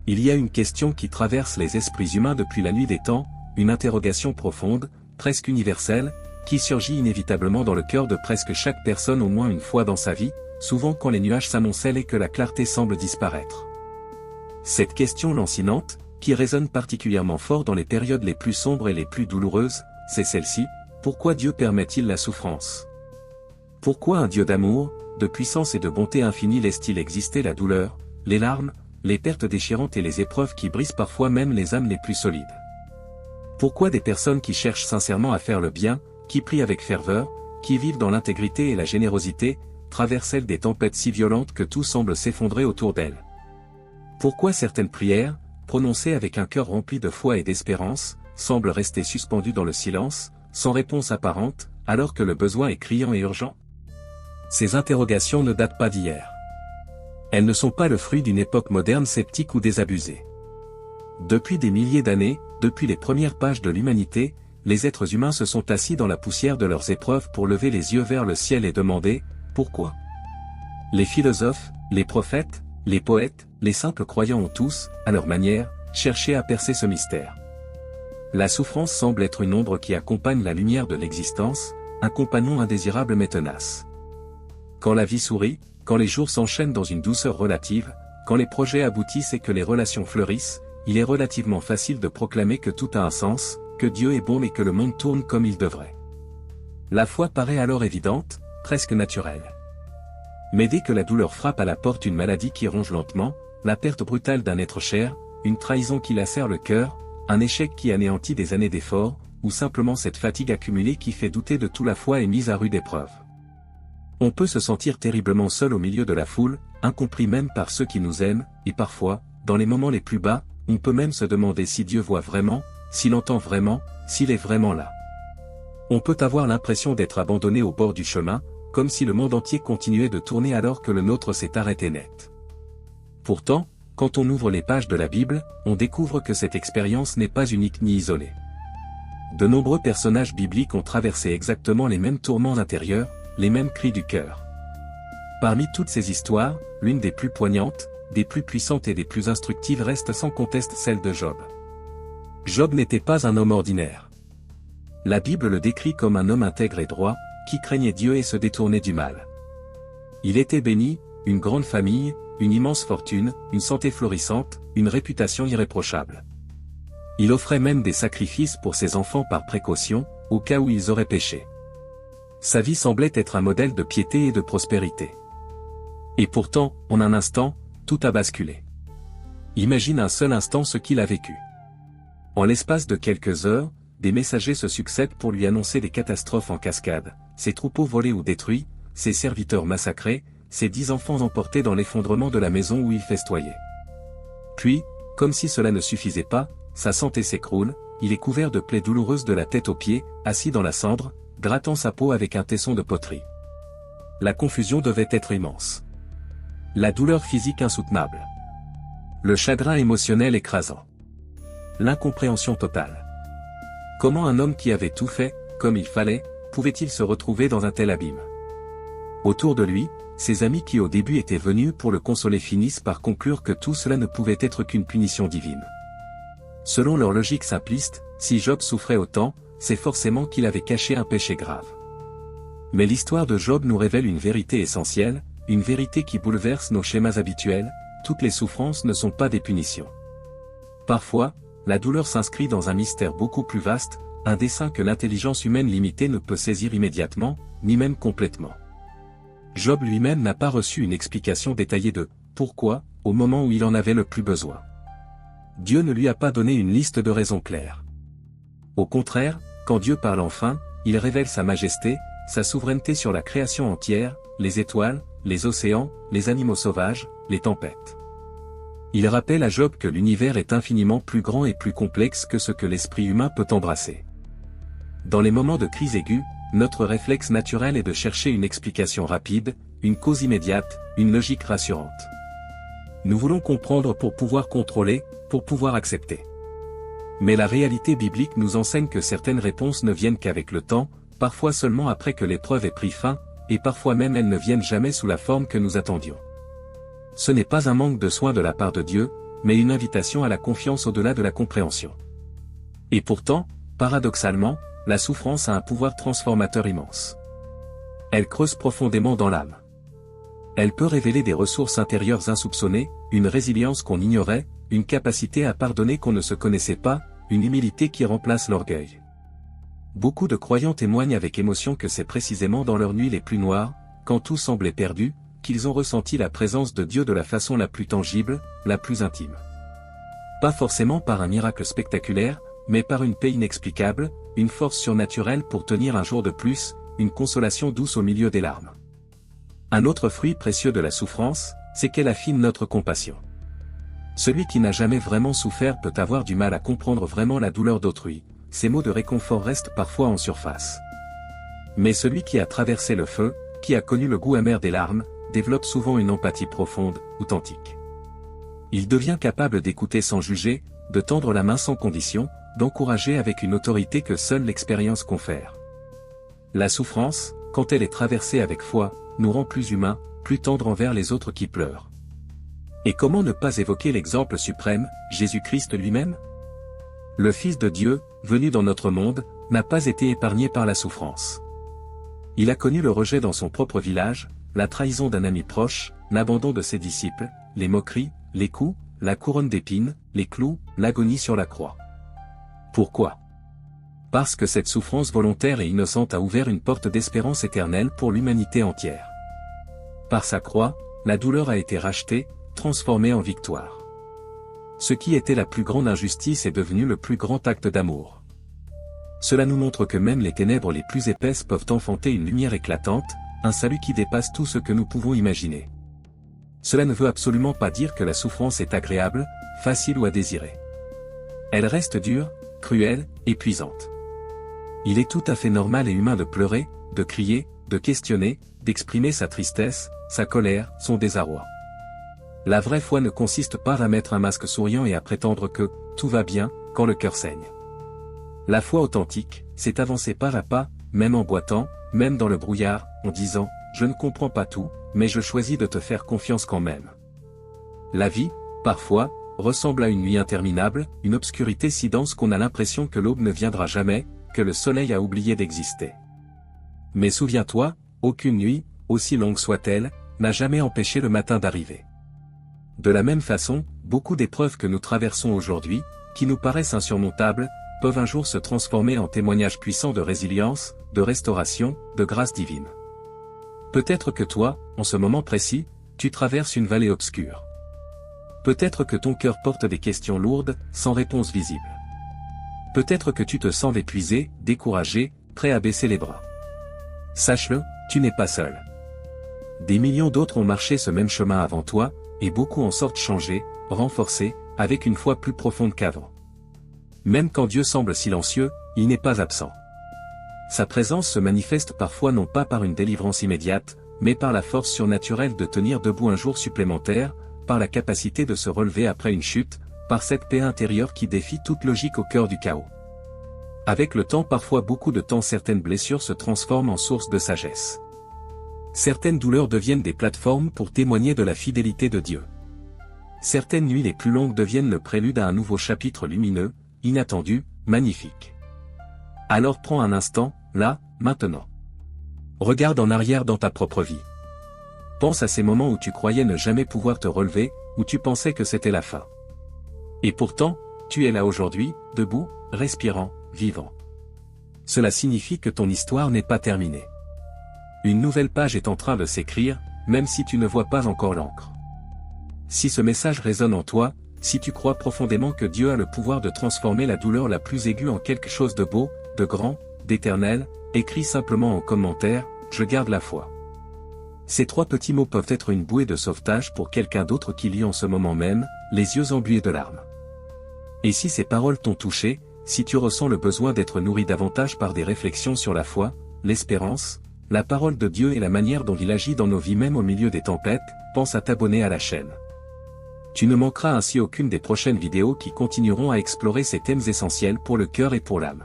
il y a une question qui traverse les esprits humains depuis la nuit des temps, une interrogation profonde, presque universelle, qui surgit inévitablement dans le cœur de presque chaque personne au moins une fois dans sa vie, souvent quand les nuages s'amoncellent et que la clarté semble disparaître. Cette question lancinante, qui résonne particulièrement fort dans les périodes les plus sombres et les plus douloureuses, c'est celle-ci: pourquoi Dieu permet-il la souffrance? Pourquoi un Dieu d'amour, de puissance et de bonté infinie laisse-t-il exister la douleur, les larmes, les pertes déchirantes et les épreuves qui brisent parfois même les âmes les plus solides? Pourquoi des personnes qui cherchent sincèrement à faire le bien, qui prient avec ferveur, qui vivent dans l'intégrité et la générosité, traversent-elles des tempêtes si violentes que tout semble s'effondrer autour d'elles? Pourquoi certaines prières, prononcées avec un cœur rempli de foi et d'espérance, semblent rester suspendues dans le silence, sans réponse apparente, alors que le besoin est criant et urgent? Ces interrogations ne datent pas d'hier. Elles ne sont pas le fruit d'une époque moderne sceptique ou désabusée. Depuis des milliers d'années, depuis les premières pages de l'humanité, les êtres humains se sont assis dans la poussière de leurs épreuves pour lever les yeux vers le ciel et demander « Pourquoi ?» Les philosophes, les prophètes, les poètes, les simples croyants ont tous, à leur manière, cherché à percer ce mystère. La souffrance semble être une ombre qui accompagne la lumière de l'existence, un compagnon indésirable mais tenace. Quand la vie sourit, quand les jours s'enchaînent dans une douceur relative, quand les projets aboutissent et que les relations fleurissent, il est relativement facile de proclamer que tout a un sens, que Dieu est bon et que le monde tourne comme il devrait. La foi paraît alors évidente, presque naturelle. Mais dès que la douleur frappe à la porte, une maladie qui ronge lentement, la perte brutale d'un être cher, une trahison qui lacère le cœur, un échec qui anéantit des années d'efforts, ou simplement cette fatigue accumulée qui fait douter de tout, la foi est mise à rude épreuve. On peut se sentir terriblement seul au milieu de la foule, incompris même par ceux qui nous aiment, et parfois, dans les moments les plus bas, on peut même se demander si Dieu voit vraiment, s'il entend vraiment, s'il est vraiment là. On peut avoir l'impression d'être abandonné au bord du chemin, comme si le monde entier continuait de tourner alors que le nôtre s'est arrêté net. Pourtant, quand on ouvre les pages de la Bible, on découvre que cette expérience n'est pas unique ni isolée. De nombreux personnages bibliques ont traversé exactement les mêmes tourments intérieurs, les mêmes cris du cœur. Parmi toutes ces histoires, l'une des plus poignantes, des plus puissantes et des plus instructives reste sans conteste celle de Job. Job n'était pas un homme ordinaire. La Bible le décrit comme un homme intègre et droit, qui craignait Dieu et se détournait du mal. Il était béni, une grande famille, une immense fortune, une santé florissante, une réputation irréprochable. Il offrait même des sacrifices pour ses enfants par précaution, au cas où ils auraient péché. Sa vie semblait être un modèle de piété et de prospérité. Et pourtant, en un instant, tout a basculé. Imagine un seul instant ce qu'il a vécu. En l'espace de quelques heures, des messagers se succèdent pour lui annoncer des catastrophes en cascade, ses troupeaux volés ou détruits, ses serviteurs massacrés, ses 10 enfants emportés dans l'effondrement de la maison où il festoyait. Puis, comme si cela ne suffisait pas, sa santé s'écroule, il est couvert de plaies douloureuses de la tête aux pieds, assis dans la cendre, grattant sa peau avec un tesson de poterie. La confusion devait être immense. La douleur physique insoutenable. Le chagrin émotionnel écrasant. L'incompréhension totale. Comment un homme qui avait tout fait, comme il fallait, pouvait-il se retrouver dans un tel abîme? Autour de lui, ses amis qui au début étaient venus pour le consoler finissent par conclure que tout cela ne pouvait être qu'une punition divine. Selon leur logique simpliste, si Job souffrait autant, c'est forcément qu'il avait caché un péché grave. Mais l'histoire de Job nous révèle une vérité essentielle, une vérité qui bouleverse nos schémas habituels: toutes les souffrances ne sont pas des punitions. Parfois, la douleur s'inscrit dans un mystère beaucoup plus vaste, un dessein que l'intelligence humaine limitée ne peut saisir immédiatement, ni même complètement. Job lui-même n'a pas reçu une explication détaillée de « pourquoi » au moment où il en avait le plus besoin. Dieu ne lui a pas donné une liste de raisons claires. Au contraire, quand Dieu parle enfin, il révèle sa majesté, sa souveraineté sur la création entière, les étoiles, les océans, les animaux sauvages, les tempêtes. Il rappelle à Job que l'univers est infiniment plus grand et plus complexe que ce que l'esprit humain peut embrasser. Dans les moments de crise aiguë, notre réflexe naturel est de chercher une explication rapide, une cause immédiate, une logique rassurante. Nous voulons comprendre pour pouvoir contrôler, pour pouvoir accepter. Mais la réalité biblique nous enseigne que certaines réponses ne viennent qu'avec le temps, parfois seulement après que l'épreuve ait pris fin, et parfois même elles ne viennent jamais sous la forme que nous attendions. Ce n'est pas un manque de soin de la part de Dieu, mais une invitation à la confiance au-delà de la compréhension. Et pourtant, paradoxalement, la souffrance a un pouvoir transformateur immense. Elle creuse profondément dans l'âme. Elle peut révéler des ressources intérieures insoupçonnées, une résilience qu'on ignorait, une capacité à pardonner qu'on ne se connaissait pas, une humilité qui remplace l'orgueil. Beaucoup de croyants témoignent avec émotion que c'est précisément dans leurs nuits les plus noires, quand tout semblait perdu, qu'ils ont ressenti la présence de Dieu de la façon la plus tangible, la plus intime. Pas forcément par un miracle spectaculaire, mais par une paix inexplicable, une force surnaturelle pour tenir un jour de plus, une consolation douce au milieu des larmes. Un autre fruit précieux de la souffrance, c'est qu'elle affine notre compassion. Celui qui n'a jamais vraiment souffert peut avoir du mal à comprendre vraiment la douleur d'autrui, ces mots de réconfort restent parfois en surface. Mais celui qui a traversé le feu, qui a connu le goût amer des larmes, développe souvent une empathie profonde, authentique. Il devient capable d'écouter sans juger, de tendre la main sans condition, d'encourager avec une autorité que seule l'expérience confère. La souffrance, quand elle est traversée avec foi, nous rend plus humains, plus tendres envers les autres qui pleurent. Et comment ne pas évoquer l'exemple suprême, Jésus-Christ lui-même? Le Fils de Dieu, venu dans notre monde, n'a pas été épargné par la souffrance. Il a connu le rejet dans son propre village, la trahison d'un ami proche, l'abandon de ses disciples, les moqueries, les coups, la couronne d'épines, les clous, l'agonie sur la croix. Pourquoi? Parce que cette souffrance volontaire et innocente a ouvert une porte d'espérance éternelle pour l'humanité entière. Par sa croix, la douleur a été rachetée, transformée en victoire. Ce qui était la plus grande injustice est devenu le plus grand acte d'amour. Cela nous montre que même les ténèbres les plus épaisses peuvent enfanter une lumière éclatante, un salut qui dépasse tout ce que nous pouvons imaginer. Cela ne veut absolument pas dire que la souffrance est agréable, facile ou à désirer. Elle reste dure, cruelle, épuisante. Il est tout à fait normal et humain de pleurer, de crier, de questionner, d'exprimer sa tristesse, sa colère, son désarroi. La vraie foi ne consiste pas à mettre un masque souriant et à prétendre que tout va bien quand le cœur saigne. La foi authentique, c'est avancer pas à pas, même en boitant, même dans le brouillard, en disant « Je ne comprends pas tout, mais je choisis de te faire confiance quand même ». La vie, parfois, ressemble à une nuit interminable, une obscurité si dense qu'on a l'impression que l'aube ne viendra jamais, que le soleil a oublié d'exister. Mais souviens-toi, aucune nuit, aussi longue soit-elle, n'a jamais empêché le matin d'arriver. De la même façon, beaucoup d'épreuves que nous traversons aujourd'hui, qui nous paraissent insurmontables, peuvent un jour se transformer en témoignages puissants de résilience, de restauration, de grâce divine. Peut-être que toi, en ce moment précis, tu traverses une vallée obscure. Peut-être que ton cœur porte des questions lourdes, sans réponse visible. Peut-être que tu te sens épuisé, découragé, prêt à baisser les bras. Sache-le, tu n'es pas seul. Des millions d'autres ont marché ce même chemin avant toi, et beaucoup en sortent changés, renforcés, avec une foi plus profonde qu'avant. Même quand Dieu semble silencieux, il n'est pas absent. Sa présence se manifeste parfois non pas par une délivrance immédiate, mais par la force surnaturelle de tenir debout un jour supplémentaire, par la capacité de se relever après une chute, par cette paix intérieure qui défie toute logique au cœur du chaos. Avec le temps, parfois beaucoup de temps, certaines blessures se transforment en source de sagesse. Certaines douleurs deviennent des plateformes pour témoigner de la fidélité de Dieu. Certaines nuits les plus longues deviennent le prélude à un nouveau chapitre lumineux, inattendu, magnifique. Alors prends un instant, là, maintenant. Regarde en arrière dans ta propre vie. Pense à ces moments où tu croyais ne jamais pouvoir te relever, où tu pensais que c'était la fin. Et pourtant, tu es là aujourd'hui, debout, respirant, vivant. Cela signifie que ton histoire n'est pas terminée. Une nouvelle page est en train de s'écrire, même si tu ne vois pas encore l'encre. Si ce message résonne en toi, si tu crois profondément que Dieu a le pouvoir de transformer la douleur la plus aiguë en quelque chose de beau, de grand, d'éternel, écris simplement en commentaire, je garde la foi. Ces 3 petits mots peuvent être une bouée de sauvetage pour quelqu'un d'autre qui lit en ce moment même, les yeux embués de larmes. Et si ces paroles t'ont touché, si tu ressens le besoin d'être nourri davantage par des réflexions sur la foi, l'espérance, la parole de Dieu et la manière dont il agit dans nos vies même au milieu des tempêtes, pense à t'abonner à la chaîne. Tu ne manqueras ainsi aucune des prochaines vidéos qui continueront à explorer ces thèmes essentiels pour le cœur et pour l'âme.